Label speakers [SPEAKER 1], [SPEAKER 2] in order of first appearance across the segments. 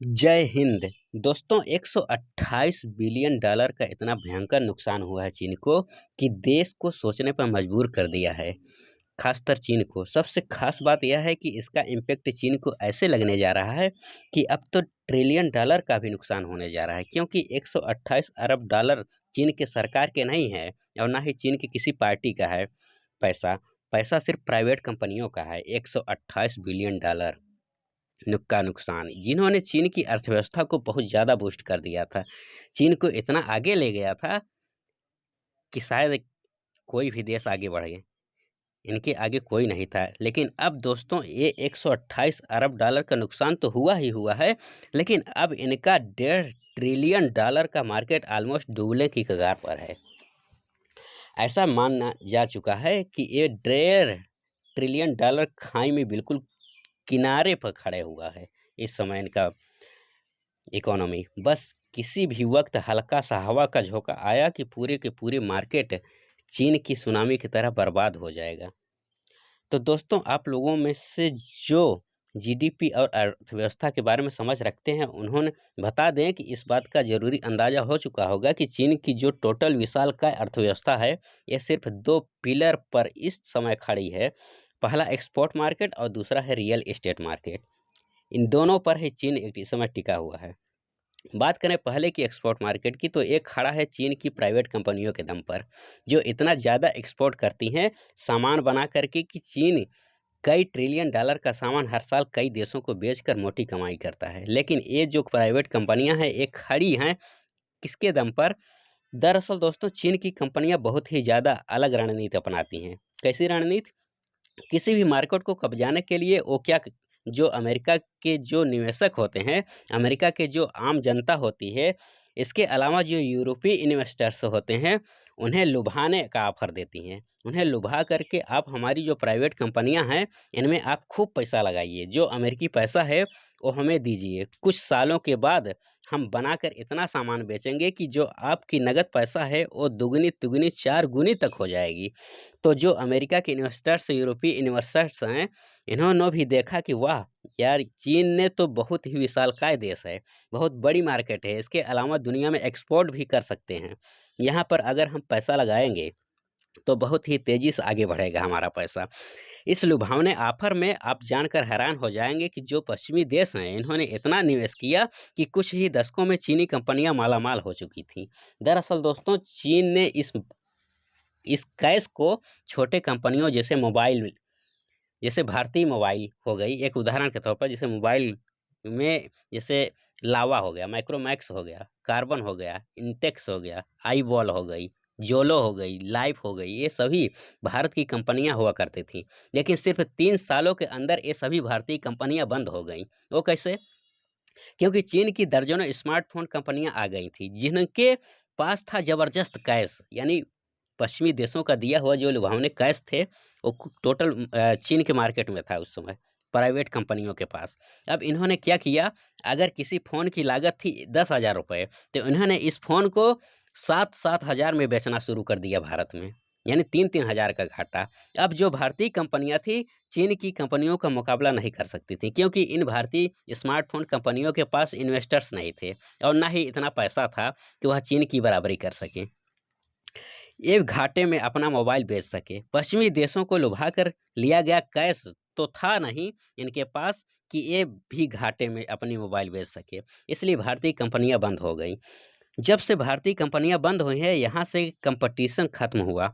[SPEAKER 1] जय हिंद। दोस्तों 128 billion dollar का इतना भयंकर नुकसान हुआ है चीन को कि देश को सोचने पर मजबूर कर दिया है। खासकर चीन को सबसे खास बात यह है कि इसका इम्पैक्ट चीन को ऐसे लगने जा रहा है कि अब तो ट्रिलियन डॉलर का भी नुकसान होने जा रहा है, क्योंकि 128 अरब डॉलर चीन के सरकार के नहीं है और ना ही चीन की किसी पार्टी का है। पैसा पैसा सिर्फ प्राइवेट कंपनियों का है। 128 बिलियन डॉलर का नुकसान जिन्होंने चीन की अर्थव्यवस्था को बहुत ज़्यादा बूस्ट कर दिया था, चीन को इतना आगे ले गया था कि शायद कोई भी देश आगे बढ़ गए, इनके आगे कोई नहीं था। लेकिन अब दोस्तों ये 128 अरब डॉलर का नुकसान तो हुआ ही हुआ है, लेकिन अब इनका 1.5 ट्रिलियन डॉलर का मार्केट ऑलमोस्ट डूबने की कगार पर है। ऐसा माना जा चुका है कि ये 1.5 ट्रिलियन डॉलर खाई में बिल्कुल किनारे पर खड़े हुआ है। इस समय इनका इकोनॉमी बस किसी भी वक्त हल्का सा हवा का झोंका आया कि पूरे के पूरे मार्केट चीन की सुनामी की तरह बर्बाद हो जाएगा। तो दोस्तों आप लोगों में से जो जीडीपी और अर्थव्यवस्था के बारे में समझ रखते हैं, उन्होंने बता दें कि इस बात का ज़रूरी अंदाज़ा हो चुका होगा कि चीन की जो टोटल विशालकाय अर्थव्यवस्था है, ये सिर्फ 2 पिलर पर इस समय खड़ी है। पहला एक्सपोर्ट मार्केट और दूसरा है रियल एस्टेट मार्केट। इन दोनों पर ही चीन इस समय टिका हुआ है। बात करें पहले की एक्सपोर्ट मार्केट की, तो एक खड़ा है चीन की प्राइवेट कंपनियों के दम पर, जो इतना ज़्यादा एक्सपोर्ट करती हैं सामान बना करके कि चीन कई ट्रिलियन डॉलर का सामान हर साल कई देशों को बेचकर मोटी कमाई करता है। लेकिन ये जो प्राइवेट कंपनियां हैं, ये खड़ी हैं किसके दम पर? दरअसल दोस्तों चीन की कंपनियां बहुत ही ज़्यादा अलग रणनीति अपनाती हैं। कैसी रणनीति? किसी भी मार्केट को कब्जाने के लिए वो क्या जो अमेरिका के जो निवेशक होते हैं, अमेरिका के जो आम जनता होती है, इसके अलावा जो यूरोपीय इन्वेस्टर्स होते हैं, उन्हें लुभाने का ऑफर देती हैं। उन्हें लुभा करके आप हमारी जो प्राइवेट कंपनियां हैं, इनमें आप खूब पैसा लगाइए, जो अमेरिकी पैसा है वो हमें दीजिए। कुछ सालों के बाद हम बनाकर इतना सामान बेचेंगे कि जो आपकी नगद पैसा है वो दुगनी तिगुनी 4 गुनी तक हो जाएगी। तो जो अमेरिका के इन्वेस्टर्स, यूरोपीय इन्वेस्टर्स हैं, इन्होंने भी देखा कि वाह यार, चीन ने तो बहुत ही विशालकाय देश है, बहुत बड़ी मार्केट है, इसके अलावा दुनिया में एक्सपोर्ट भी कर सकते हैं। यहाँ पर अगर हम पैसा लगाएंगे तो बहुत ही तेजी से आगे बढ़ेगा हमारा पैसा। इस लुभावने ऑफर में आप जानकर हैरान हो जाएंगे कि जो पश्चिमी देश हैं, इन्होंने इतना निवेश किया कि कुछ ही दशकों में चीनी कंपनियां मालामाल हो चुकी थीं। दरअसल दोस्तों चीन ने इस कैश को छोटे कंपनियों जैसे भारतीय मोबाइल हो गई, एक उदाहरण के तौर पर, जैसे मोबाइल में जैसे लावा हो गया, माइक्रोमैक्स हो गया, कार्बन हो गया, इंटेक्स हो गया, आई वॉल हो गई, जोलो हो गई, लाइफ हो गई, ये सभी भारत की कंपनियां हुआ करती थी। लेकिन सिर्फ 3 सालों के अंदर ये सभी भारतीय कंपनियां बंद हो गई। वो कैसे? क्योंकि चीन की दर्जनों स्मार्टफोन कंपनियां आ गई थी, जिनके पास था जबरदस्त कैश, यानी पश्चिमी देशों का दिया हुआ जो लुभावने कैश थे, वो टोटल चीन के मार्केट में था उस समय, प्राइवेट कंपनियों के पास। अब इन्होंने क्या किया? अगर किसी फ़ोन की लागत थी 10,000 रुपये, तो इन्होंने इस फ़ोन को 7,000 में बेचना शुरू कर दिया भारत में, यानी 3,000 का घाटा। अब जो भारतीय कंपनियां थी, चीन की कंपनियों का मुकाबला नहीं कर सकती थी, क्योंकि इन भारतीय स्मार्टफोन कंपनियों के पास इन्वेस्टर्स नहीं थे और ना ही इतना पैसा था कि वह चीन की बराबरी कर सकें, ये घाटे में अपना मोबाइल बेच सके। पश्चिमी देशों को लुभा कर लिया गया कैश तो था नहीं इनके पास कि ये भी घाटे में अपनी मोबाइल बेच सके, इसलिए भारतीय कंपनियां बंद हो गई। जब से भारतीय कंपनियां बंद हुई हैं, यहाँ से कंपटीशन खत्म हुआ,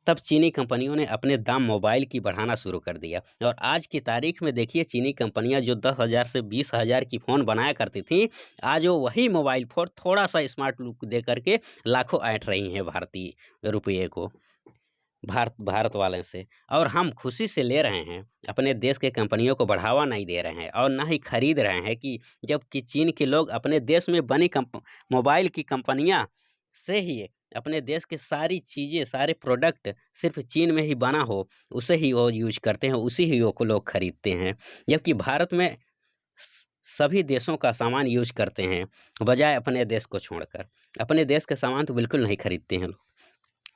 [SPEAKER 1] तब चीनी कंपनियों ने अपने दाम मोबाइल की बढ़ाना शुरू कर दिया और आज की तारीख में देखिए, चीनी कंपनियां जो 10,000 से 20,000 की फ़ोन बनाया करती थी, आज वो वही मोबाइल फ़ोन थोड़ा सा स्मार्ट लुक दे करके लाखों ऐंठ रही हैं भारतीय रुपये को, भारत वाले से। और हम खुशी से ले रहे हैं, अपने देश के कंपनियों को बढ़ावा नहीं दे रहे हैं और ना ही खरीद रहे हैं, कि जबकि चीन के लोग अपने देश में बनी मोबाइल की कंपनियां से ही अपने देश के सारी चीज़ें, सारे प्रोडक्ट सिर्फ चीन में ही बना हो, उसे ही वो यूज करते हैं, उसी ही वो को लोग खरीदते हैं। जबकि भारत में सभी देशों का सामान यूज करते हैं, बजाय अपने देश को छोड़कर। अपने देश के सामान तो बिल्कुल नहीं खरीदते हैं लोग।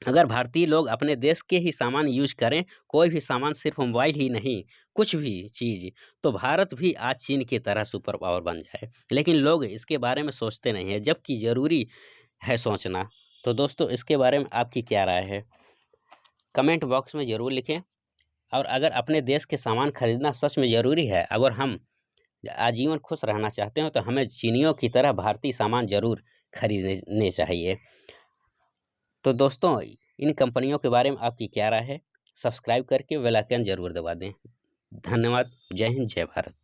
[SPEAKER 1] अगर भारतीय लोग अपने देश के ही सामान यूज करें, कोई भी सामान, सिर्फ मोबाइल ही नहीं, कुछ भी चीज़, तो भारत भी आज चीन की तरह सुपर पावर बन जाए। लेकिन लोग इसके बारे में सोचते नहीं है, जबकि ज़रूरी है सोचना। तो दोस्तों, इसके बारे में आपकी क्या राय है, कमेंट बॉक्स में ज़रूर लिखें। और अगर अपने देश के सामान खरीदना सच में ज़रूरी है, अगर हम आजीवन खुश रहना चाहते हो, तो हमें चीनियों की तरह भारतीय सामान ज़रूर खरीदने चाहिए। तो दोस्तों, इन कंपनियों के बारे में आपकी क्या राय है, सब्सक्राइब करके बेल आइकन ज़रूर दबा दें। धन्यवाद। जय हिंद, जय भारत।